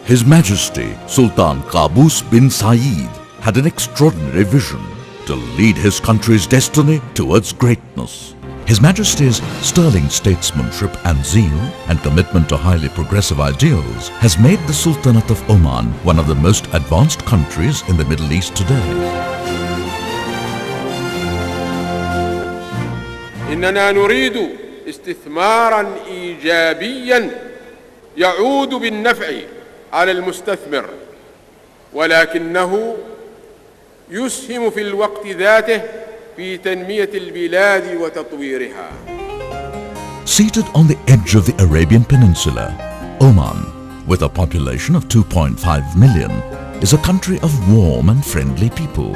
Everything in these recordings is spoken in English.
His Majesty Sultan Qaboos bin Saeed had an extraordinary vision to lead his country's destiny towards greatness. His Majesty's sterling statesmanship and zeal and commitment to highly progressive ideals has made the Sultanate of Oman one of the most advanced countries in the Middle East today. إننا نريد استثماراً إيجابياً يعود بالنفع على المستثمر، ولكنه يسهم في الوقت ذاته في تنمية البلاد وتطويرها. Seated on the edge of the Arabian Peninsula, Oman, with a population of 2.5 million, is a country of warm and friendly people.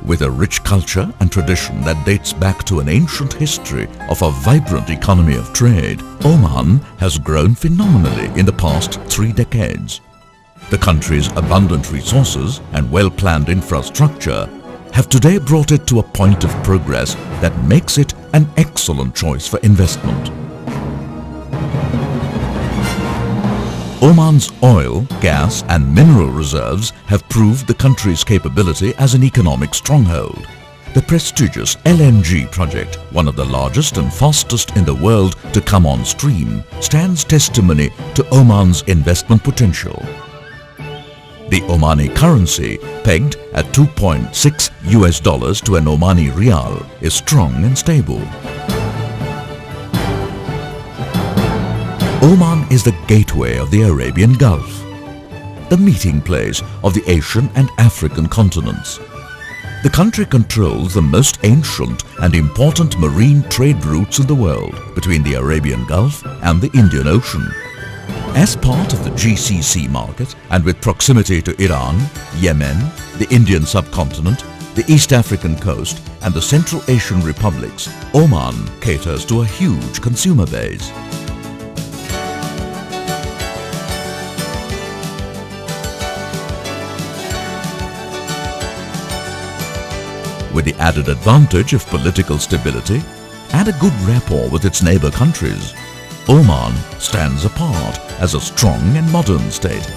With a rich culture and tradition that dates back to an ancient history of a vibrant economy of trade, Oman has grown phenomenally in the past 3 decades. The country's abundant resources and well-planned infrastructure have today brought it to a point of progress that makes it an excellent choice for investment. Oman's oil, gas and mineral reserves have proved the country's capability as an economic stronghold. The prestigious LNG project, one of the largest and fastest in the world to come on stream, stands testimony to Oman's investment potential. The Omani currency, pegged at $2.6 to an Omani rial, is strong and stable. Oman is the gateway of the Arabian Gulf, the meeting place of the Asian and African continents. The country controls the most ancient and important marine trade routes in the world between the Arabian Gulf and the Indian Ocean. As part of the GCC market and with proximity to Iran, Yemen, the Indian subcontinent, the East African coast and the Central Asian republics, Oman caters to a huge consumer base. With the added advantage of political stability and a good rapport with its neighbor countries, Oman stands apart as a strong and modern state.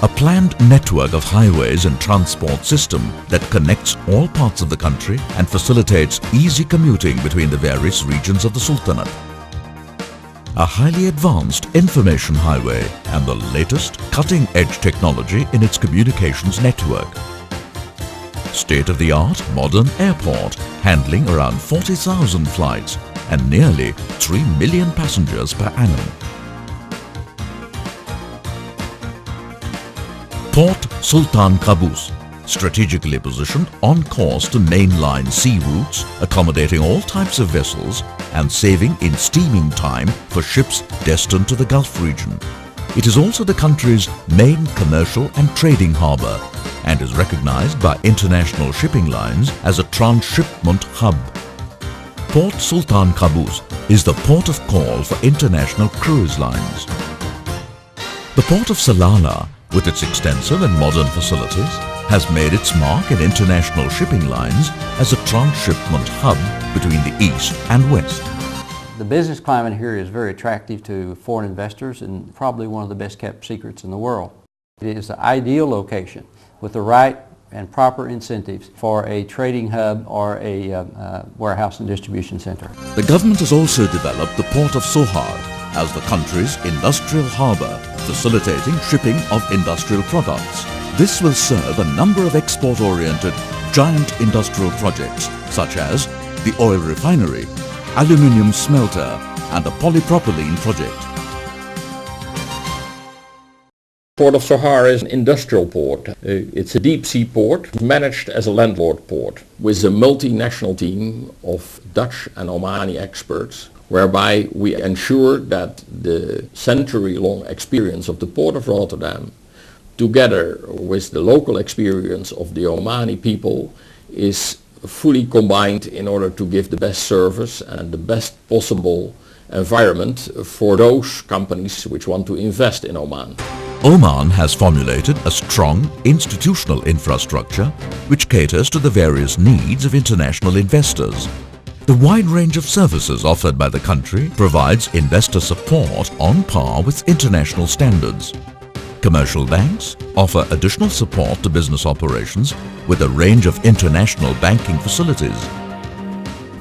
A planned network of highways and transport system that connects all parts of the country and facilitates easy commuting between the various regions of the Sultanate. A highly advanced information highway and the latest cutting-edge technology in its communications network. State-of-the-art modern airport handling around 40,000 flights and nearly 3 million passengers per annum. Port Sultan Qaboos, strategically positioned on course to mainline sea routes, accommodating all types of vessels and saving in steaming time for ships destined to the Gulf region. It is also the country's main commercial and trading harbour and is recognized by international shipping lines as a transshipment hub. Port Sultan Qaboos is the port of call for international cruise lines. The port of Salalah, with its extensive and modern facilities, has made its mark in international shipping lines as a transshipment hub between the East and West. The business climate here is very attractive to foreign investors and probably one of the best kept secrets in the world. It is the ideal location with the right and proper incentives for a trading hub or a warehouse and distribution center. The government has also developed the port of Sohar as the country's industrial harbour, facilitating shipping of industrial products. This will serve a number of export-oriented giant industrial projects such as the oil refinery, aluminium smelter and the polypropylene project. Port of Sohar is an industrial port. It's a deep-sea port managed as a landlord port with a multinational team of Dutch and Omani experts, whereby we ensure that the century-long experience of the Port of Rotterdam, together with the local experience of the Omani people, is fully combined in order to give the best service and the best possible environment for those companies which want to invest in Oman. Oman has formulated a strong institutional infrastructure which caters to the various needs of international investors. The wide range of services offered by the country provides investor support on par with international standards. Commercial banks offer additional support to business operations with a range of international banking facilities.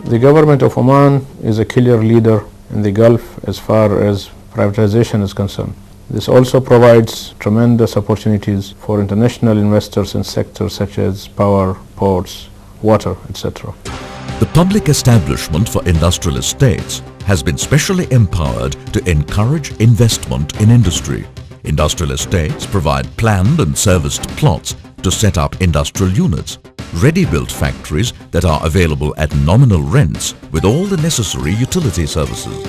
The government of Oman is a clear leader in the Gulf as far as privatization is concerned. This also provides tremendous opportunities for international investors in sectors such as power, ports, water, etc. The public establishment for industrial estates has been specially empowered to encourage investment in industry. Industrial estates provide planned and serviced plots to set up industrial units, ready-built factories that are available at nominal rents with all the necessary utility services.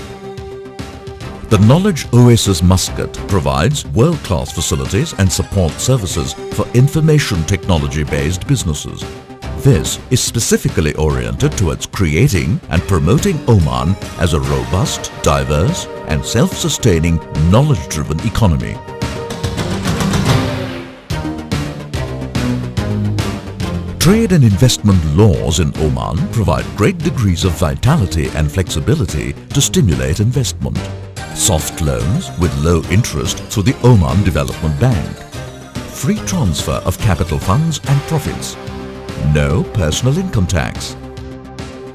The Knowledge Oasis Muscat provides world-class facilities and support services for information technology-based businesses. This is specifically oriented towards creating and promoting Oman as a robust, diverse and self-sustaining, knowledge-driven economy. Trade and investment laws in Oman provide great degrees of vitality and flexibility to stimulate investment. Soft loans with low interest through the Oman Development Bank. Free transfer of capital funds and profits. No personal income tax.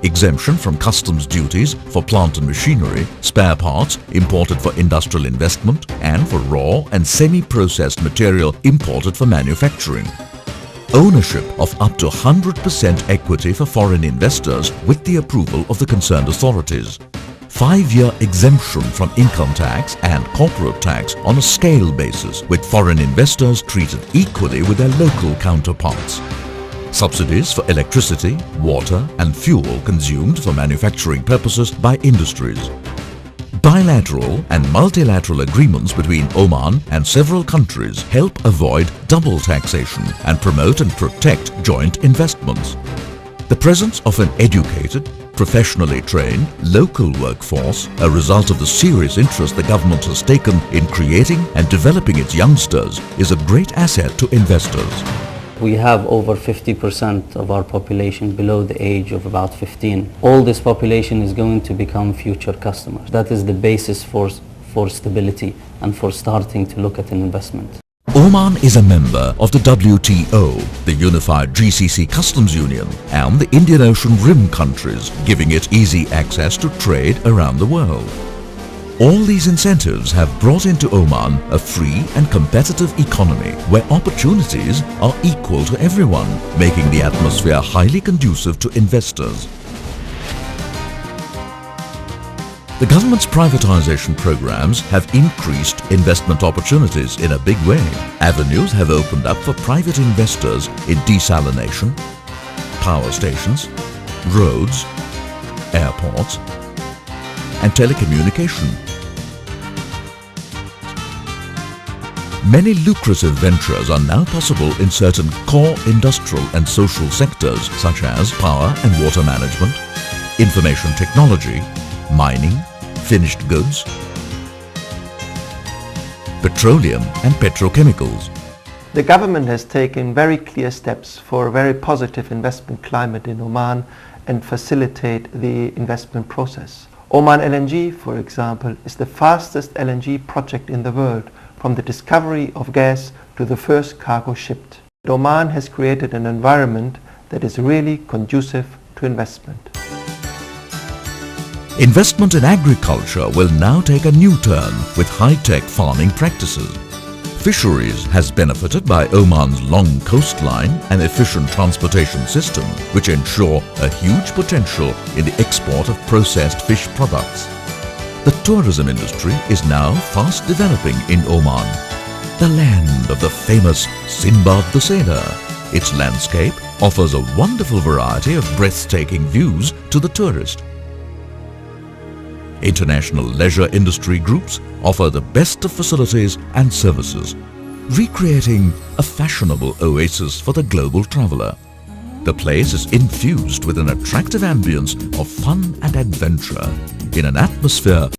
Exemption from customs duties for plant and machinery, spare parts imported for industrial investment and for raw and semi-processed material imported for manufacturing. Ownership of up to 100% equity for foreign investors with the approval of the concerned authorities. 5-year exemption from income tax and corporate tax on a scale basis, with foreign investors treated equally with their local counterparts. Subsidies for electricity, water and fuel consumed for manufacturing purposes by industries. Bilateral and multilateral agreements between Oman and several countries help avoid double taxation and promote and protect joint investments. The presence of an educated, professionally trained, local workforce, a result of the serious interest the government has taken in creating and developing its youngsters, is a great asset to investors. We have over 50% of our population below the age of about 15. All this population is going to become future customers. That is the basis for stability and for starting to look at an investment. Oman is a member of the WTO, the Unified GCC Customs Union, and the Indian Ocean Rim countries, giving it easy access to trade around the world. All these incentives have brought into Oman a free and competitive economy where opportunities are equal to everyone, making the atmosphere highly conducive to investors. The government's privatization programs have increased investment opportunities in a big way. Avenues have opened up for private investors in desalination, power stations, roads, airports, and telecommunication. Many lucrative ventures are now possible in certain core industrial and social sectors such as power and water management, information technology, mining, finished goods, petroleum and petrochemicals. The government has taken very clear steps for a very positive investment climate in Oman and facilitate the investment process. Oman LNG, for example, is the fastest LNG project in the world, from the discovery of gas to the first cargo shipped. Oman has created an environment that is really conducive to investment. Investment in agriculture will now take a new turn with high-tech farming practices. Fisheries has benefited by Oman's long coastline and efficient transportation system, which ensure a huge potential in the export of processed fish products. The tourism industry is now fast developing in Oman, the land of the famous Sinbad the Sailor. Its landscape offers a wonderful variety of breathtaking views to the tourist. International leisure industry groups offer the best of facilities and services, recreating a fashionable oasis for the global traveler. The place is infused with an attractive ambience of fun and adventure in an atmosphere